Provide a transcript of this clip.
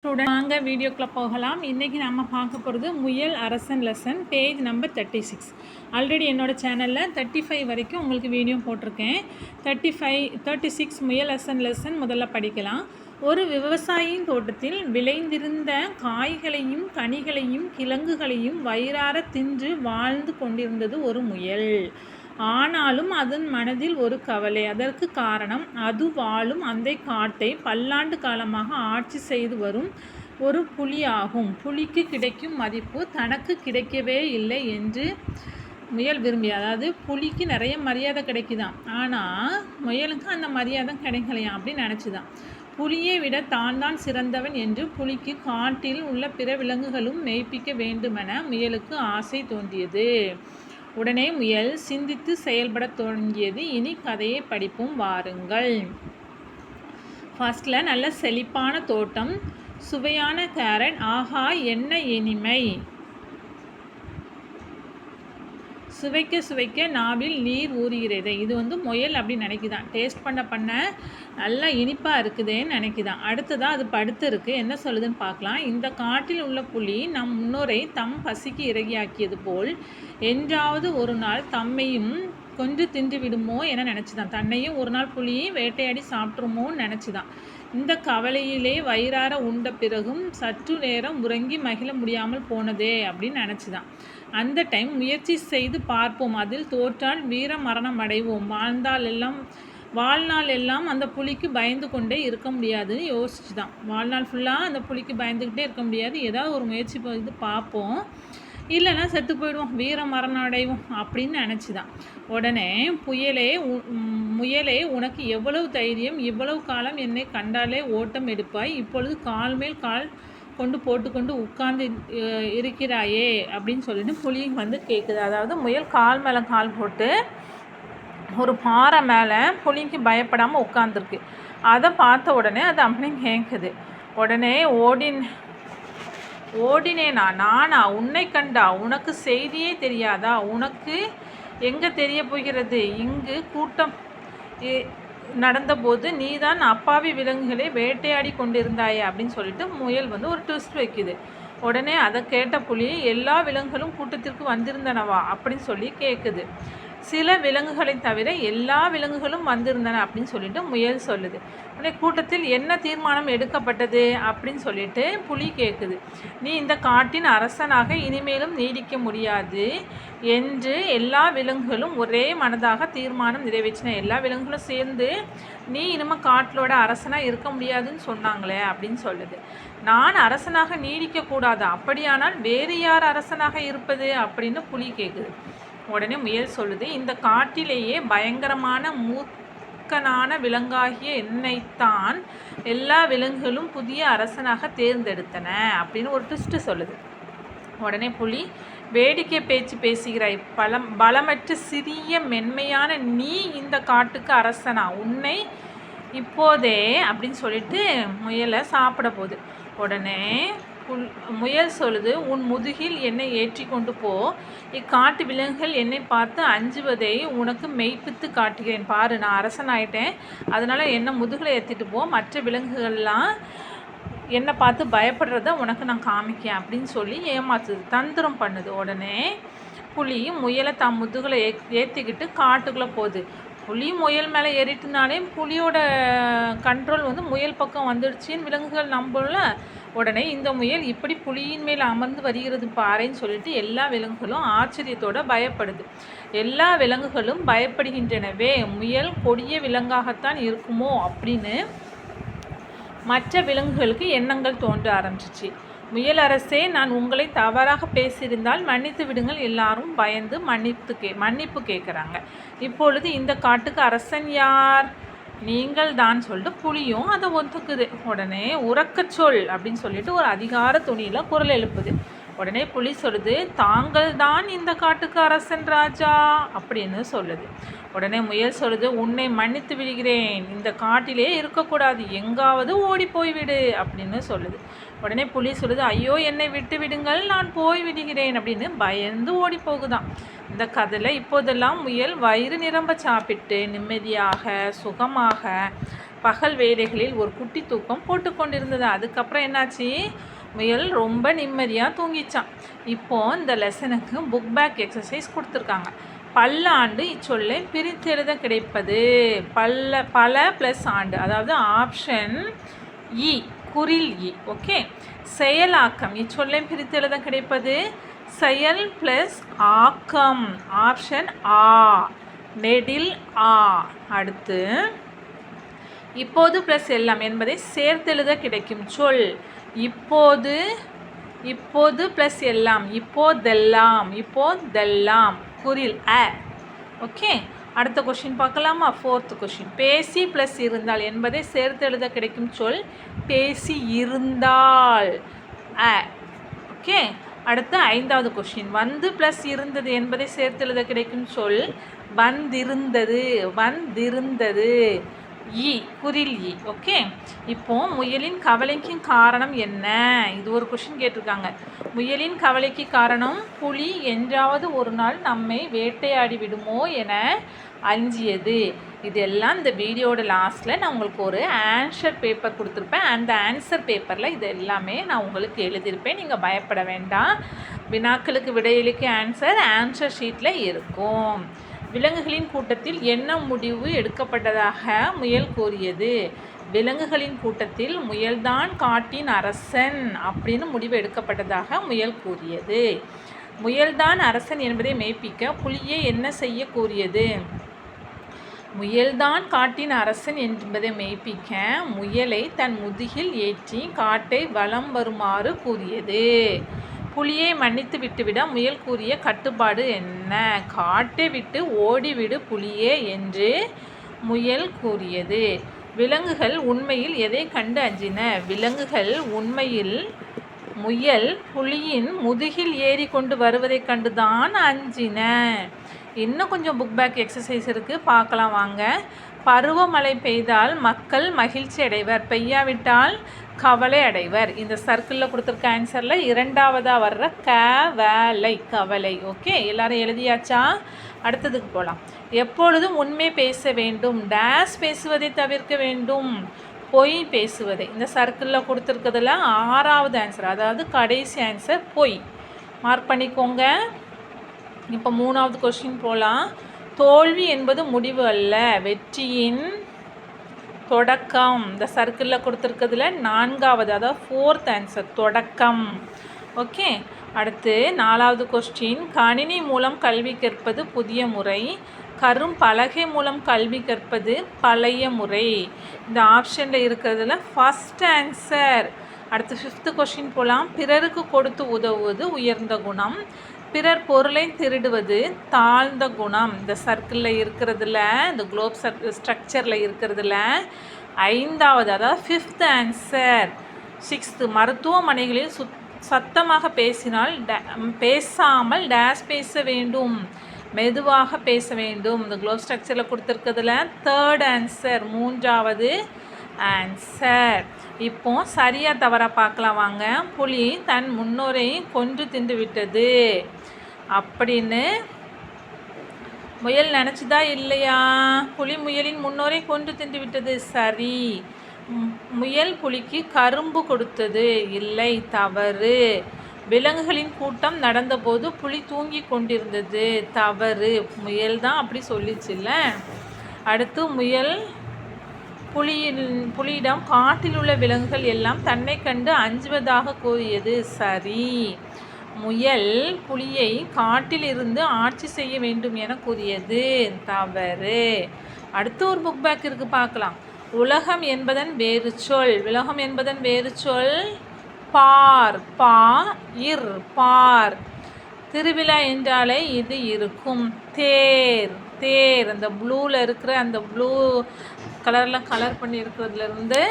Student வாங்க வீடியோக்குள்ளே போகலாம். இன்றைக்கி நம்ம பார்க்க போகிறது முயல் அரசன் லெசன் பேஜ் நம்பர் 36. ஆல்ரெடி என்னோடய சேனலில் 35 வரைக்கும் உங்களுக்கு வீடியோ போட்டிருக்கேன். 36 முயல் அரசன் லெசன் முதல்ல படிக்கலாம். ஒரு விவசாயியின் தோட்டத்தில் விளைந்திருந்த காய்களையும் கனிகளையும் கிழங்குகளையும் வயிறார தின்று வாழ்ந்து கொண்டிருந்தது ஒரு முயல். ஆனாலும் அதன் மனதில் ஒரு கவலை. அதற்கு காரணம், அது வாழும் அந்த காட்டை பல்லாண்டு காலமாக ஆட்சி செய்து வரும் ஒரு புலி ஆகும். புலிக்கு கிடைக்கும் மதிப்பு தனக்கு கிடைக்கவே இல்லை என்று முயல் விரும்பிய. அதாவது புலிக்கு நிறைய மரியாதை கிடைக்குதான், ஆனால் முயலுக்கு அந்த மரியாதை கிடைக்கலையாம் அப்படின்னு நினச்சிதான். புலியை விட தான் சிறந்தவன் என்று புலிக்கு காட்டில் உள்ள பிற விலங்குகளும் மெய்ப்பிக்க வேண்டுமென முயலுக்கு ஆசை தோன்றியது. உடனே முயல் சிந்தித்து செயல்பட தொடங்கியது. இனி கதையை படிப்போம் வாருங்கள். ஃபர்ஸ்டில் நல்ல செழிப்பான தோட்டம், சுவையான கேரட், ஆஹா என்ன இனிமை, சுவைக்க சுவைக்க நாவில் நீர் ஊறுகிறது. இது முயல் அப்படின்னு நினைக்குதான். டேஸ்ட் பண்ண நல்லா இனிப்பாக இருக்குதுன்னு நினைக்குதான். அடுத்ததாக அது படுத்து இருக்குது. என்ன சொல்லுதுன்னு பார்க்கலாம். இந்த காட்டில் உள்ள புலி நம் முன்னோரை தம் பசிக்கு இறகியாக்கியது போல் என்றாவது ஒரு நாள் தம்மையும் கொஞ்சம் தின்று விடுமோ என நினச்சிதான். தன்னையும் ஒரு நாள் புலியை வேட்டையாடி சாப்பிட்ருமோன்னு நினச்சிதான். இந்த கவலையிலே வயிறார உண்ட பிறகும் சற்று நேரம் உறங்கி மகிழ முடியாமல் போனதே அப்படின்னு நினச்சிதான். அந்த டைம் முயற்சி செய்து பார்ப்போம், அதில் தோற்றால் வீர மரணம் அடைவோம், வாழ்நாள் எல்லாம் அந்த புலிக்கு பயந்து கொண்டே இருக்க முடியாதுன்னு யோசிச்சு தான். வாழ்நாள் ஃபுல்லாக அந்த புலிக்கு பயந்துக்கிட்டே இருக்க முடியாது, ஏதாவது ஒரு முயற்சி செய்து பார்ப்போம், இல்லைன்னா செத்து போயிடுவோம், வீர மரணம் அடைவோம் அப்படின்னு நினச்சி தான். உடனே முயலே உனக்கு எவ்வளவு தைரியம், இவ்வளவு காலம் என்னை கண்டாலே ஓட்டம் எடுப்பாய், இப்பொழுது கால் மேல் கால் கொண்டு போட்டுக்கொண்டு உட்கார்ந்து இருக்கிறாயே அப்படின்னு சொல்லிட்டு புலி கேட்குது. அதாவது முயல் கால் மேலே கால் போட்டு ஒரு பாறை மேலே புலிக்கு பயப்படாமல் உட்காந்துருக்கு. அதை பார்த்த உடனே அது அப்படி கேட்குது. உடனே ஓடினேனா நானா, உன்னை கண்டா உனக்கு செய்தியே தெரியாதா, உனக்கு எங்கே தெரிய போகிறது, இங்கு கூட்டம் நடந்தபோது நீதான் அப்பாவி விலங்குகளை வேட்டையாடி கொண்டிருந்தாயே அப்படின்னு சொல்லிட்டு முயல் ஒரு ட்விஸ்ட் வைக்குது. உடனே அதை கேட்ட புலி, எல்லா விலங்குகளும் கூட்டத்திற்கு வந்திருந்தனவா அப்படின்னு சொல்லி கேட்குது. சில விலங்குகளை தவிர எல்லா விலங்குகளும் வந்திருந்தன அப்படின்னு சொல்லிட்டு முயல் சொல்லுது. உடனே கூட்டத்தில் என்ன தீர்மானம் எடுக்கப்பட்டது அப்படின்னு சொல்லிட்டு புலி கேட்குது. நீ இந்த காட்டின் அரசனாக இனிமேலும் நீடிக்க முடியாது என்று எல்லா விலங்குகளும் ஒரே மனதாக தீர்மானம் நிறைவேற்றின. எல்லா விலங்குகளும் சேர்ந்து நீ இனிமேல் காட்டிலோட அரசனாக இருக்க முடியாதுன்னு சொன்னாங்களே அப்படின்னு சொல்லுது. நான் அரசனாக நீடிக்கக்கூடாது, அப்படியானால் வேறு யார் அரசனாக இருப்பது அப்படின்னு புலி கேட்குது. உடனே முயல் சொல்லுது, இந்த காட்டிலேயே பயங்கரமான மூர்க்கனான விலங்காகிய என்னைத்தான் எல்லா விலங்குகளும் புதிய அரசனாக தேர்ந்தெடுத்தன அப்படின்னு ஒரு ட்விஸ்ட்டு சொல்லுது. உடனே புலி, வேடிக்கை பேச்சு பேசுகிறாய், பலமற்ற சிறிய மென்மையான நீ இந்த காட்டுக்கு அரசனா, உன்னை இப்போதே அப்படின்னு சொல்லிட்டு முயலை சாப்பிட போகுது. உடனே முயல் சொல்லுது, உன் முதுகில் என்னை ஏற்றி கொண்டு போ, இக்காட்டு விலங்குகள் என்னை பார்த்து அஞ்சுவதை உனக்கு மெய்ப்பித்து காட்டுகிறேன் பாரு, நான் அரசன் ஆயிட்டேன், அதனால் என்னை முதுகில் ஏற்றிட்டு போ, மற்ற விலங்குகள்லாம் என்னை பார்த்து பயப்படுறத உனக்கு நான் காமிக்கேன் அப்படின்னு சொல்லி ஏமாத்துது, தந்திரம் பண்ணுது. உடனே புலி முயலை தம் முதுகில் ஏற்றிக்கிட்டு காட்டுக்குள்ளே போகுது. புலி முயல் மேலே ஏறிட்டுனாலே புலியோட கண்ட்ரோல் முயல் பக்கம் வந்துடுச்சின்னு விலங்குகள் நம்பல. உடனே இந்த முயல் இப்படி புலியின் மேல் அமர்ந்து வருகிறது பாறைன்னு சொல்லிட்டு எல்லா விலங்குகளும் ஆச்சரியத்தோடு பயப்படுது. எல்லா விலங்குகளும் பயப்படுகின்றனவே, முயல் கொடிய விலங்காகத்தான் இருக்குமோ அப்படின்னு மற்ற விலங்குகளுக்கு எண்ணங்கள் தோன்ற ஆரம்பிச்சிச்சு. முயல் அரசே, நான் உங்களை தவறாக பேசியிருந்தால் மன்னித்து விடுங்கள். எல்லாரும் பயந்து மன்னிப்பு கேட்குறாங்க. இப்பொழுது இந்த காட்டுக்கு அரசன் யார், நீங்கள் தான் சொல்லிட்டு புலியும் அதை ஒத்துக்குது. உடனே உறக்கச் சொல் அப்படின்னு சொல்லிட்டு ஒரு அதிகார துணியில் குரல் எழுப்புது. உடனே புலி சொல்லுது, தாங்கள் தான் இந்த காட்டுக்கு அரசன் ராஜா அப்படின்னு சொல்லுது. உடனே முயல் சொல்லுது, உன்னை மன்னித்து விடுகிறேன், இந்த காட்டிலே இருக்கக்கூடாது, எங்காவது ஓடி போய்விடு அப்படின்னு சொல்லுது. உடனே புலி சொல்லுது, ஐயோ என்னை விட்டு விடுங்கள், நான் போய் விடுகிறேன் அப்படின்னு பயந்து ஓடி போகுதான். இந்த கதையில் இப்போதெல்லாம் முயல் வயிறு நிரம்ப சாப்பிட்டு நிம்மதியாக சுகமாக பகல் வேளைகளில் ஒரு குட்டி தூக்கம் போட்டு கொண்டிருந்தது. அதுக்கப்புறம் என்னாச்சு, முயல் ரொம்ப நிம்மதியாக தூங்கிச்சான். இப்போது இந்த லெசனுக்கு புக் பேக் எக்ஸசைஸ் கொடுத்துருக்காங்க. பல்லாண்டு இச்சொல்லை பிரித்தெழுத கிடைப்பது. பல ப்ளஸ் ஆண்டு, அதாவது ஆப்ஷன் இ, குறில் இ. ஓகே. செயலாக்கம் இச்சொல்லை பிரித்தெழுத கிடைப்பது செயல் ப்ளஸ் ஆக்கம், ஆப்ஷன் ஆ, நெடில் ஆ. அடுத்து இப்போது ப்ளஸ் எல்லாம் என்பதை சேர்த்தெழுத கிடைக்கும் சொல் இப்போது. இப்போது ப்ளஸ் எல்லாம் இப்போதெல்லாம், குறில் அ. ஓகே. அடுத்த கொஷின் பார்க்கலாமா? 4th question. பேசி ப்ளஸ் இருந்தால் என்பதை சேர்த்தெழுத கிடைக்கும் சொல் பேசி இருந்தால் அ. ஓகே. அடுத்து 5வது கொஷின். வந்து ப்ளஸ் இருந்தது என்பதை சேர்த்தெழுத கிடைக்கும் சொல் வந்திருந்தது இ, குறில் இ. ஓகே. இப்போ முயலின் கவலைக்கு காரணம் என்ன? இது ஒரு கொஷின் கேட்டிருக்காங்க. முயலின் கவலைக்கு காரணம் புலி என்றாவது ஒரு நாள் நம்மை வேட்டையாடி விடுமோ என அஞ்சியது. இதெல்லாம் இந்த வீடியோட லாஸ்ட்டில் நான் உங்களுக்கு ஒரு ஆன்சர் பேப்பர் கொடுத்துருப்பேன். அந்த ஆன்சர் பேப்பரில் இது எல்லாமே நான் உங்களுக்கு எழுதியிருப்பேன். நீங்கள் பயப்பட வேண்டாம். வினாக்களுக்கு விடையளிக்க ஆன்சர் ஷீட்டில் இருக்கும். விலங்குகளின் கூட்டத்தில் என்ன முடிவு எடுக்கப்பட்டதாக முயல் கூறியது? விலங்குகளின் கூட்டத்தில் முயல்தான் காட்டின் அரசன் அப்படின்னு முடிவு எடுக்கப்பட்டதாக முயல் கூறியது. முயல்தான் அரசன் என்பதை மெய்ப்பிக்க புலியை என்ன செய்ய கூறியது? முயல்தான் காட்டின் அரசன் என்பதை மெய்ப்பிக்க முயலை தன் முதுகில் ஏற்றி காட்டை வலம் வருமாறு கூறியது. புலியை மன்னித்து விட்டுவிட முயல் கூறிய கட்டுப்பாடு என்ன? காட்டை விட்டு ஓடிவிடு புலியே என்று முயல் கூறியது. விலங்குகள் உண்மையில் எதை கண்டு அஞ்சின? விலங்குகள் உண்மையில் முயல் புலியின் முதுகில் ஏறி கொண்டு வருவதை கண்டுதான் அஞ்சின. இன்னும் கொஞ்சம் புக் பேக் எக்ஸசைஸ் இருக்குது, பார்க்கலாம் வாங்க. பருவமழை பெய்தால் மக்கள் மகிழ்ச்சி அடைவர், பெய்யாவிட்டால் கவலை அடைவர். இந்த சர்க்கிளில் கொடுத்துருக்க ஆன்சரில் 2வதாக வர்ற கவலை. ஓகே, எல்லாரும் எழுதியாச்சா? அடுத்ததுக்கு போகலாம். எப்பொழுதும் உண்மை பேச வேண்டும், டேஸ் பேசுவதை தவிர்க்க வேண்டும், பொய் பேசுவதை. இந்த சர்க்கிளில் கொடுத்துருக்கிறதுல 6வது ஆன்சர், அதாவது கடைசி ஆன்சர் பொய். மார்க் பண்ணிக்கோங்க. இப்போ 3வது கொஸ்டின் போகலாம். தோல்வி என்பது முடிவு அல்ல, வெற்றியின் தொடக்கம். இந்த சர்க்கிளில் கொடுத்துருக்கிறதுல 4வது, அதாவது 4th ஆன்சர் தொடக்கம். ஓகே. அடுத்து 4வது கொஸ்டின். கணினி மூலம் கல்வி கற்பது புதிய முறை, கரும் பலகை மூலம் கல்வி கற்பது பழைய முறை. இந்த ஆப்ஷனில் இருக்கிறதுல ஃபஸ்ட் ஆன்சர். அடுத்து 5th கொஸ்டின் போகலாம். பிறருக்கு கொடுத்து உதவுவது உயர்ந்த குணம், பிறர் பொருளை திருடுவது தாழ்ந்த குணம். இந்த சர்க்கிளில் இருக்கிறதுல, இந்த குளோப் ஸ்ட்ரக்சரில் இருக்கிறதுல 5வது, அதாவது 5th ஆன்சர். 6th. மருத்துவமனைகளில் சத்தமாக பேசாமல் டேஸ் பேச வேண்டும், மெதுவாக பேச வேண்டும். இந்த குளோப் ஸ்ட்ரக்சரில் கொடுத்துருக்கிறதுல 3rd ஆன்சர், 3வது ஆன்சர். இப்போ சரியாக தவறாக பார்க்கலாம் வாங்க. புலி தன் முன்னோரை கொன்று தின்று விட்டது அப்படின்னு முயல் நினச்சிதா இல்லையா? புலி முயலின் முன்னோரை கொன்று தின்று விட்டது சரி. முயல் புலிக்கு கரும்பு கொடுத்தது இல்லை, தவறு. விலங்குகளின் கூட்டம் நடந்தபோது புலி தூங்கி கொண்டிருந்தது தவறு. முயல் தான் அப்படி சொல்லிச்சுல்ல. அடுத்து முயல் புலியிடம் காட்டில் உள்ள விலங்குகள் எல்லாம் தன்னை கண்டு அஞ்சுவதாக கூறியது சரி. முயல் புலியை காட்டில் இருந்து ஆட்சி செய்ய வேண்டும் என கூறியது தவறு. அடுத்து ஒரு புக் பேக் இருக்குது, பார்க்கலாம். உலகம் என்பதன் வேறு சொல். உலகம் என்பதன் வேறு சொல் பார், பார். திருவிழா என்றாலே இது இருக்கும். தேர். அந்த ப்ளூவில் இருக்கிற, அந்த ப்ளூ கலரில் கலர் பண்ணி இருக்கிறதுலேருந்து